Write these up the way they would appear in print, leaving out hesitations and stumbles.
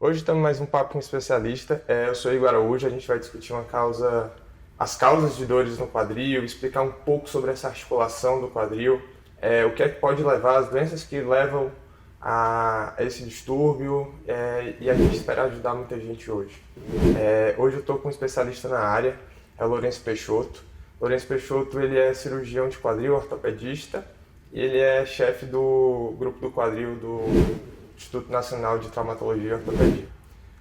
Hoje estamos mais um papo com um especialista. Eu sou Igor Araújo, a gente vai discutir as causas de dores no quadril, explicar um pouco sobre essa articulação do quadril, o que é que pode levar, as doenças que levam a esse distúrbio, e a gente espera ajudar muita gente hoje. Hoje eu estou com um especialista na área, é o Lourenço Peixoto. Lourenço Peixoto, ele é cirurgião de quadril, ortopedista, e ele é chefe do grupo do quadril do Instituto Nacional de Traumatologia e Ortopedia.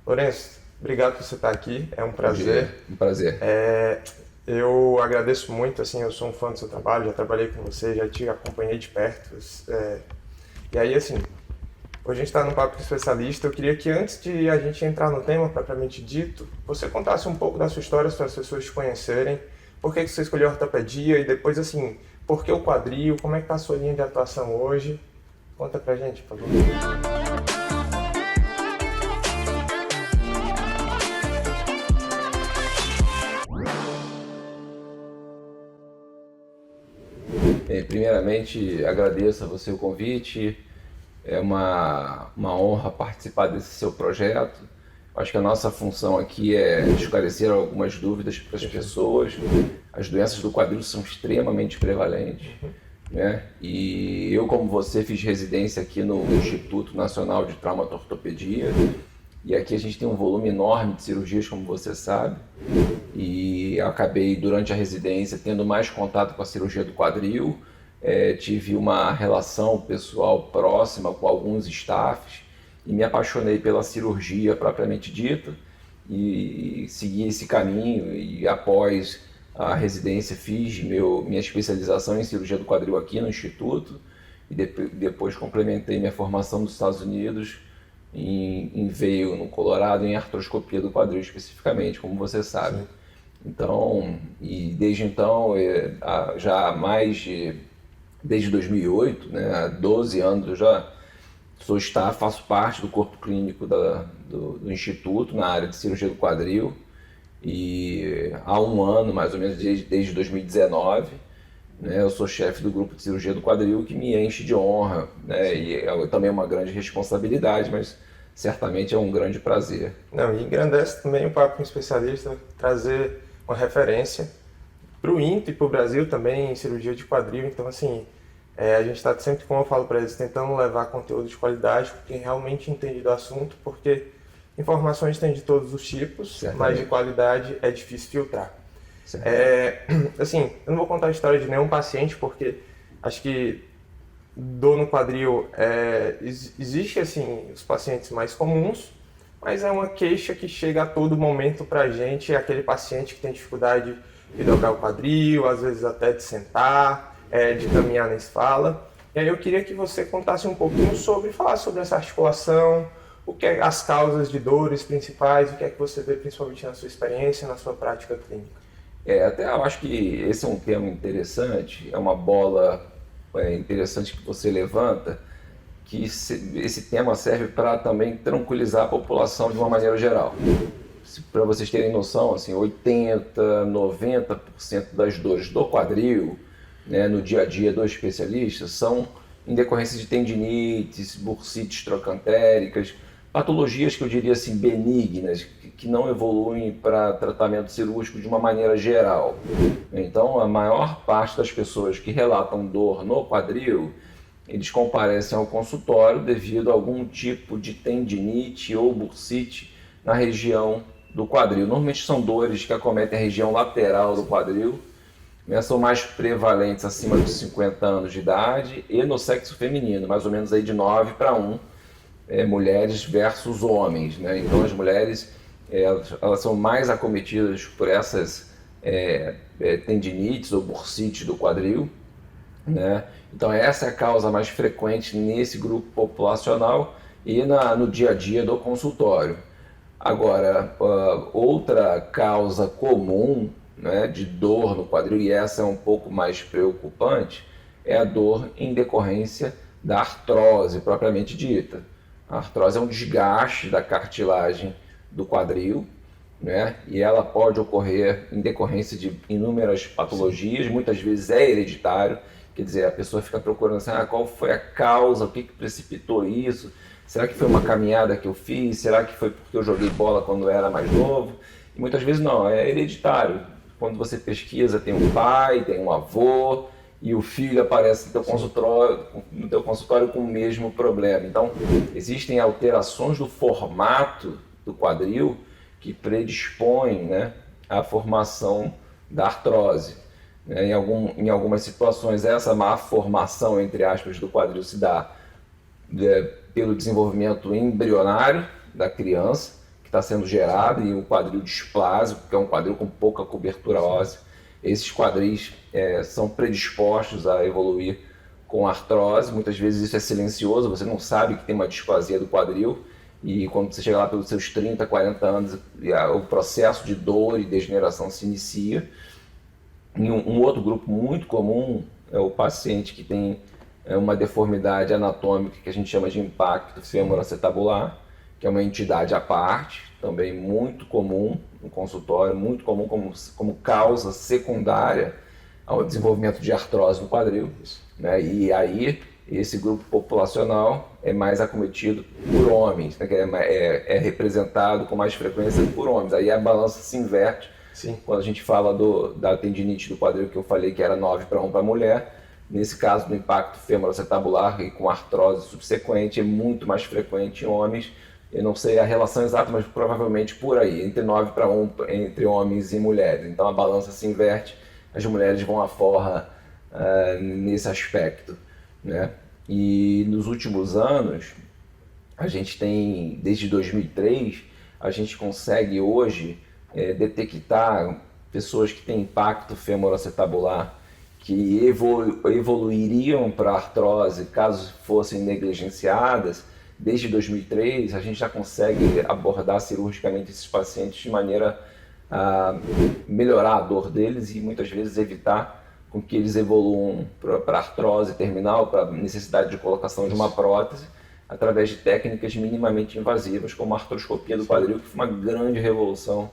Lourenço, obrigado por você estar aqui, é um prazer. Um prazer. Eu agradeço muito, assim, eu sou um fã do seu trabalho, já trabalhei com você, já te acompanhei de perto. E aí, assim, hoje a gente está no Papo com Especialista, eu queria que antes de a gente entrar no tema propriamente dito, você contasse um pouco da sua história para as pessoas te conhecerem, por que você escolheu a ortopedia e depois, assim, por que o quadril, como é que está a sua linha de atuação hoje? Conta pra gente, por favor. Primeiramente, agradeço a você o convite, é uma honra participar desse seu projeto. Acho que a nossa função aqui é esclarecer algumas dúvidas para as pessoas. As doenças do quadril são extremamente prevalentes, né? E eu, como você, fiz residência aqui no Instituto Nacional de Traumatologia, e aqui a gente tem um volume enorme de cirurgias, como você sabe, e acabei, durante a residência, tendo mais contato com a cirurgia do quadril. Tive uma relação pessoal próxima com alguns staffs e me apaixonei pela cirurgia propriamente dita e segui esse caminho, e após a residência fiz minha especialização em cirurgia do quadril aqui no Instituto e depois complementei minha formação nos Estados Unidos em Vail, no Colorado, em artroscopia do quadril especificamente, como você sabe. Sim. Então, e desde então, já há desde 2008, né, há 12 anos eu já faço parte do corpo clínico do Instituto na área de cirurgia do quadril, e há um ano, mais ou menos, desde 2019, né, eu sou chefe do grupo de cirurgia do quadril, que me enche de honra, né, e também é uma grande responsabilidade, mas certamente é um grande prazer. Não, e engrandece também o Papo com Especialista, trazer uma referência para o INTO e para o Brasil também em cirurgia de quadril. Então, assim, a gente está sempre, como eu falo para eles, tentando levar conteúdo de qualidade para quem realmente entende do assunto, porque informações tem de todos os tipos, certamente, mas de qualidade é difícil filtrar. Assim, eu não vou contar a história de nenhum paciente, porque acho que dor no quadril existe, assim, os pacientes mais comuns, mas é uma queixa que chega a todo momento para a gente, é aquele paciente que tem dificuldade de dobrar o quadril, às vezes até de sentar, de caminhar na esfala. E aí eu queria que você contasse um pouquinho falar sobre essa articulação, as causas de dores principais, o que é que você vê principalmente na sua experiência, na sua prática clínica. Até eu acho que esse é um tema interessante, é uma bola interessante que você levanta, que esse tema serve para também tranquilizar a população de uma maneira geral. Para vocês terem noção, assim, 80, 90% das dores do quadril, né, no dia a dia do especialista, são em decorrência de tendinites, bursites trocantéricas, patologias que eu diria assim benignas, que não evoluem para tratamento cirúrgico de uma maneira geral. Então, a maior parte das pessoas que relatam dor no quadril, eles comparecem ao consultório devido a algum tipo de tendinite ou bursite na região do quadril. Normalmente são dores que acometem a região lateral do quadril, né, são mais prevalentes acima dos 50 anos de idade e no sexo feminino, mais ou menos aí de 9 para 1, mulheres versus homens, né? Então as mulheres elas são mais acometidas por essas tendinites ou bursites do quadril, né? Então essa é a causa mais frequente nesse grupo populacional e no dia a dia do consultório. Agora, outra causa comum, né, de dor no quadril, e essa é um pouco mais preocupante, é a dor em decorrência da artrose propriamente dita. A artrose é um desgaste da cartilagem do quadril, né, e ela pode ocorrer em decorrência de inúmeras patologias, muitas vezes é hereditário, quer dizer, a pessoa fica procurando assim, qual foi a causa, o que precipitou isso, Será que foi uma caminhada que eu fiz? Será que foi porque eu joguei bola quando eu era mais novo? E muitas vezes não, é hereditário. Quando você pesquisa, tem um pai, tem um avô, e o filho aparece no teu consultório com o mesmo problema. Então, existem alterações do formato do quadril que predispõem, né, à formação da artrose. Em algumas situações, essa má formação, entre aspas, do quadril se dá pelo desenvolvimento embrionário da criança, que está sendo gerado, e o quadril displásico, que é um quadril com pouca cobertura óssea. Esses quadris são predispostos a evoluir com artrose. Muitas vezes isso é silencioso, você não sabe que tem uma displasia do quadril, e quando você chega lá pelos seus 30, 40 anos, o processo de dor e degeneração se inicia. E um outro grupo muito comum é o paciente que tem uma deformidade anatômica que a gente chama de impacto femoroacetabular, que é uma entidade à parte, também muito comum no consultório, muito comum como causa secundária ao desenvolvimento de artrose no quadril, né? E aí esse grupo populacional é mais acometido por homens, né? Que é representado com mais frequência por homens. Aí a balança se inverte. Sim. Quando a gente fala da tendinite do quadril, que eu falei que era 9-1 para a mulher, nesse caso do impacto femoroacetabular e com artrose subsequente, é muito mais frequente em homens. Eu não sei a relação exata, mas provavelmente por aí, entre 9-1 entre homens e mulheres. Então a balança se inverte, as mulheres vão à forra nesse aspecto, né? E nos últimos anos, a gente tem, desde 2003, a gente consegue hoje detectar pessoas que têm impacto femoroacetabular que evoluiriam para artrose caso fossem negligenciadas. Desde 2003, a gente já consegue abordar cirurgicamente esses pacientes de maneira a melhorar a dor deles e muitas vezes evitar com que eles evoluam para artrose terminal, para necessidade de colocação de uma prótese, através de técnicas minimamente invasivas, como a artroscopia do quadril, que foi uma grande revolução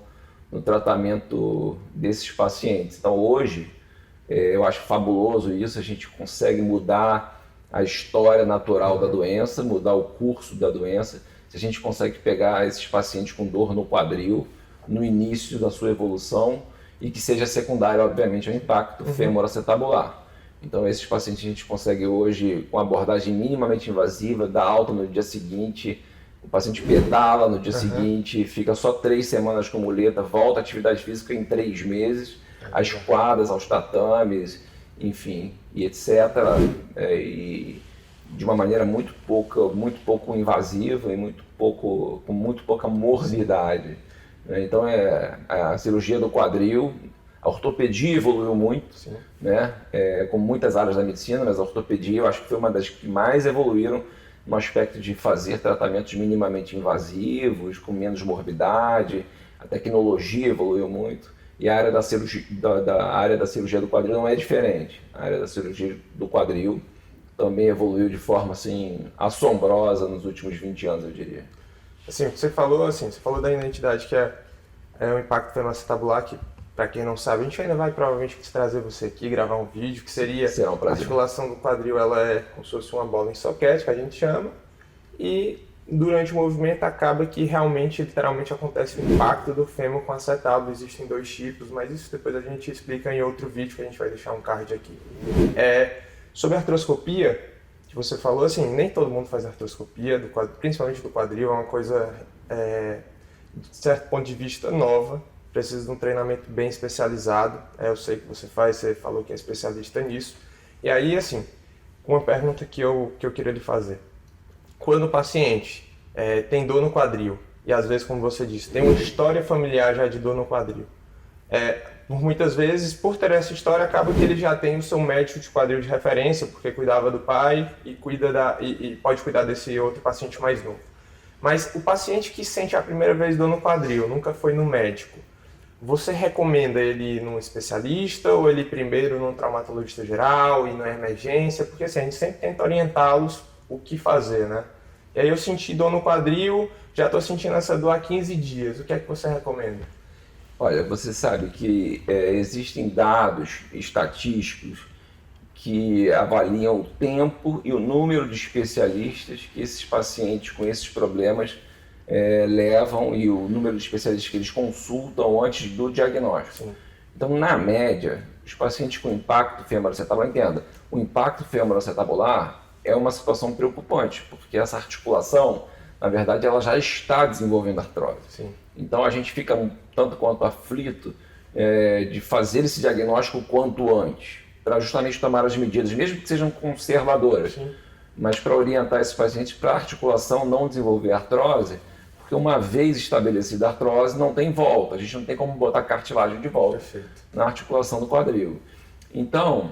no tratamento desses pacientes. Então hoje, eu acho fabuloso isso, a gente consegue mudar a história natural da doença, mudar o curso da doença. Se a gente consegue pegar esses pacientes com dor no quadril, no início da sua evolução, e que seja secundário, obviamente, ao impacto femoroacetabular. Então, esses pacientes a gente consegue hoje, com abordagem minimamente invasiva, dar alta no dia seguinte, o paciente pedala no dia seguinte, fica só 3 semanas com muleta, volta à atividade física em 3 meses, às quadras, aos tatames, enfim, e etc. E de uma maneira muito pouco invasiva e com muito pouca morbidade. Então, a cirurgia do quadril, a ortopedia evoluiu muito, né? Como muitas áreas da medicina, mas a ortopedia eu acho que foi uma das que mais evoluíram no aspecto de fazer tratamentos minimamente invasivos, com menos morbidade. A tecnologia evoluiu muito. E a área da cirurgia do quadril não é diferente. A área da cirurgia do quadril também evoluiu de forma assim, assombrosa nos últimos 20 anos, eu diria. Assim, você falou da identidade que é o impacto femoroacetabular, que, para quem não sabe, a gente ainda vai provavelmente trazer você aqui, gravar um vídeo, que seria um a articulação do quadril, ela é como se fosse uma bola em soquete, que a gente chama, e durante o movimento acaba que realmente, literalmente, acontece o impacto do fêmur com acetábulo. Existem 2 tipos, mas isso depois a gente explica em outro vídeo, que a gente vai deixar um card aqui. Sobre a artroscopia, que você falou, assim, nem todo mundo faz artroscopia, principalmente do quadril, é uma coisa, de certo ponto de vista, nova, precisa de um treinamento bem especializado. Eu sei que você falou que é especialista nisso. E aí, assim, uma pergunta que eu queria lhe fazer. Quando o paciente tem dor no quadril, e às vezes, como você disse, tem uma história familiar já de dor no quadril, muitas vezes, por ter essa história, acaba que ele já tem o seu médico de quadril de referência, porque cuidava do pai e pode cuidar desse outro paciente mais novo. Mas o paciente que sente a primeira vez dor no quadril, nunca foi no médico, você recomenda ele ir num especialista ou ele primeiro num traumatologista geral e na emergência? Porque assim, a gente sempre tenta orientá-los o que fazer, né? E aí eu senti dor no quadril, já estou sentindo essa dor há 15 dias, o que é que você recomenda? Olha, você sabe que existem dados estatísticos que avaliam o tempo e o número de especialistas que esses pacientes com esses problemas levam e o número de especialistas que eles consultam antes do diagnóstico. Sim. Então, na média, os pacientes com impacto femoroacetabular, entenda, o impacto femoroacetabular é uma situação preocupante, porque essa articulação, na verdade, ela já está desenvolvendo artrose. Sim. Então, a gente fica um tanto quanto aflito de fazer esse diagnóstico o quanto antes, para justamente tomar as medidas, mesmo que sejam conservadoras, Sim. mas para orientar esses pacientes para a articulação não desenvolver artrose, porque uma vez estabelecida a artrose não tem volta, a gente não tem como botar cartilagem de volta. Perfeito. Na articulação do quadril. Então,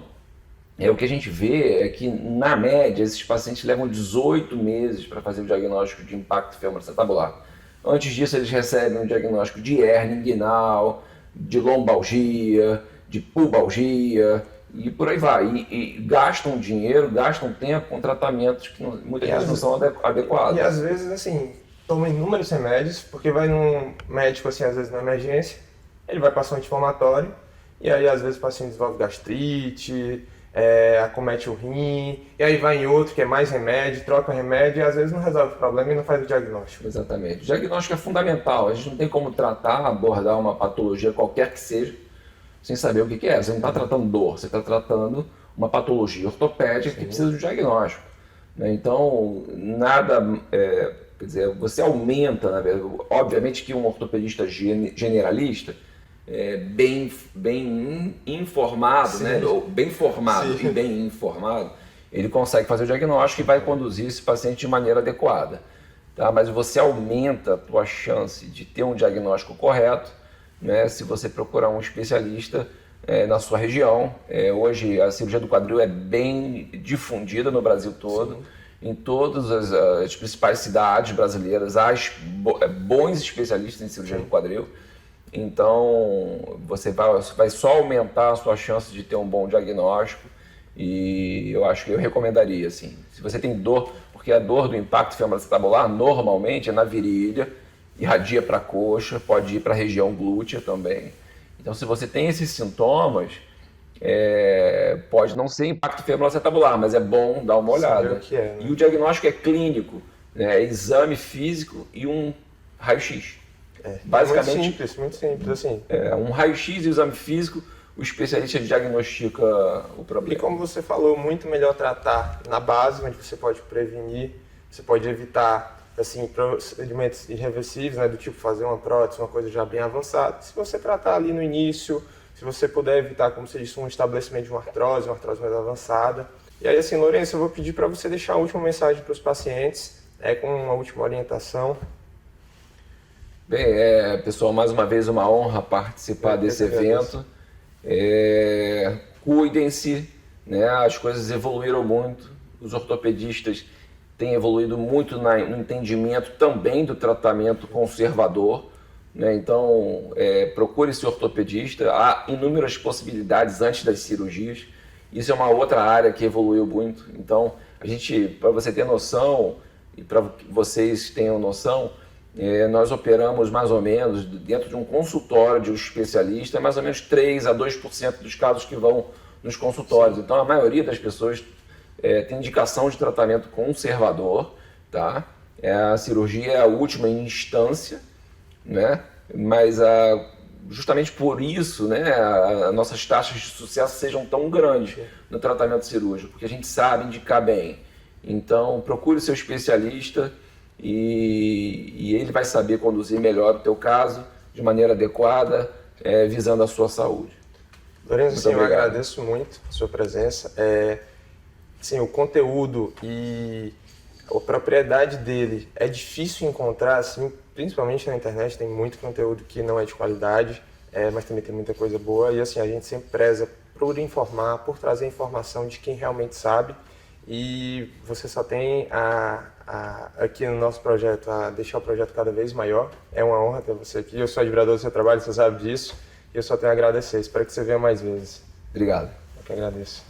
o que a gente vê é que, na média, esses pacientes levam 18 meses para fazer o diagnóstico de impacto femoroacetabular. Antes disso, eles recebem um diagnóstico de hérnia inguinal, de lombalgia, de pubalgia, e por aí vai. E gastam dinheiro, gastam tempo com tratamentos que muitas vezes não são adequados. E às vezes, assim, toma inúmeros remédios, porque vai num médico, assim, às vezes na emergência, ele vai passar um anti-inflamatório, e aí às vezes o paciente desenvolve gastrite, acomete o rim, e aí vai em outro que é mais remédio, troca remédio, e às vezes não resolve o problema e não faz o diagnóstico. Exatamente. O diagnóstico é fundamental, a gente não tem como tratar, abordar uma patologia qualquer que seja, sem saber o que é. Você não está tratando dor, você está tratando uma patologia ortopédica que precisa de um diagnóstico. Então, nada... quer dizer, você aumenta, na verdade, obviamente que um ortopedista generalista, bem informado, né? Ou bem formado e bem informado, ele consegue fazer o diagnóstico e vai conduzir esse paciente de maneira adequada. Tá? Mas você aumenta a tua chance de ter um diagnóstico correto, né, se você procurar um especialista na sua região. Hoje a cirurgia do quadril é bem difundida no Brasil todo. Sim. Em todas as principais cidades brasileiras há bons especialistas em cirurgia do quadril. Então você vai só aumentar a sua chance de ter um bom diagnóstico, e eu acho que eu recomendaria, assim, se você tem dor, porque a dor do impacto femoroacetabular normalmente é na virilha, irradia para a coxa, pode ir para a região glútea também. Então, se você tem esses sintomas, pode não ser impacto femoroacetabular, mas é bom dar uma olhada. O que é, né? E o diagnóstico é clínico, né? É exame físico e um raio-x. Basicamente, muito simples assim. Um raio-x e o exame físico, o especialista diagnostica o problema. E como você falou, muito melhor tratar na base, onde você pode prevenir, você pode evitar assim, procedimentos irreversíveis, né, do tipo fazer uma prótese, uma coisa já bem avançada. Se você tratar ali no início, se você puder evitar, como você disse, um estabelecimento de uma artrose mais avançada. E aí, assim, Lourenço, eu vou pedir para você deixar a última mensagem para os pacientes, com uma última orientação. Bem, pessoal, mais uma vez uma honra participar desse evento. Cuidem-se, né? As coisas evoluíram muito, os ortopedistas têm evoluído muito no entendimento também do tratamento conservador, né? Então, procure esse ortopedista. Há inúmeras possibilidades antes das cirurgias. Isso é uma outra área que evoluiu muito. Então, para você ter noção e para que vocês tenham noção, nós operamos mais ou menos, dentro de um consultório de um especialista, mais ou menos 3 a 2% dos casos que vão nos consultórios. Sim. Então, a maioria das pessoas tem indicação de tratamento conservador, tá? A cirurgia é a última instância, né? Mas justamente por isso, né, as nossas taxas de sucesso sejam tão grandes no tratamento cirúrgico, porque a gente sabe indicar bem. Então, procure o seu especialista e ele vai saber conduzir melhor o teu caso de maneira adequada, visando a sua saúde. Lourenço, assim, eu agradeço muito a sua presença. Assim, o conteúdo e a propriedade dele é difícil encontrar, assim, principalmente na internet. Tem muito conteúdo que não é de qualidade, mas também tem muita coisa boa. E assim, a gente sempre preza por informar, por trazer informação de quem realmente sabe. E você só tem aqui no nosso projeto a deixar o projeto cada vez maior. É uma honra ter você aqui. Eu sou admirador do seu trabalho, você sabe disso. E eu só tenho a agradecer. Espero que você venha mais vezes. Obrigado. Eu que agradeço.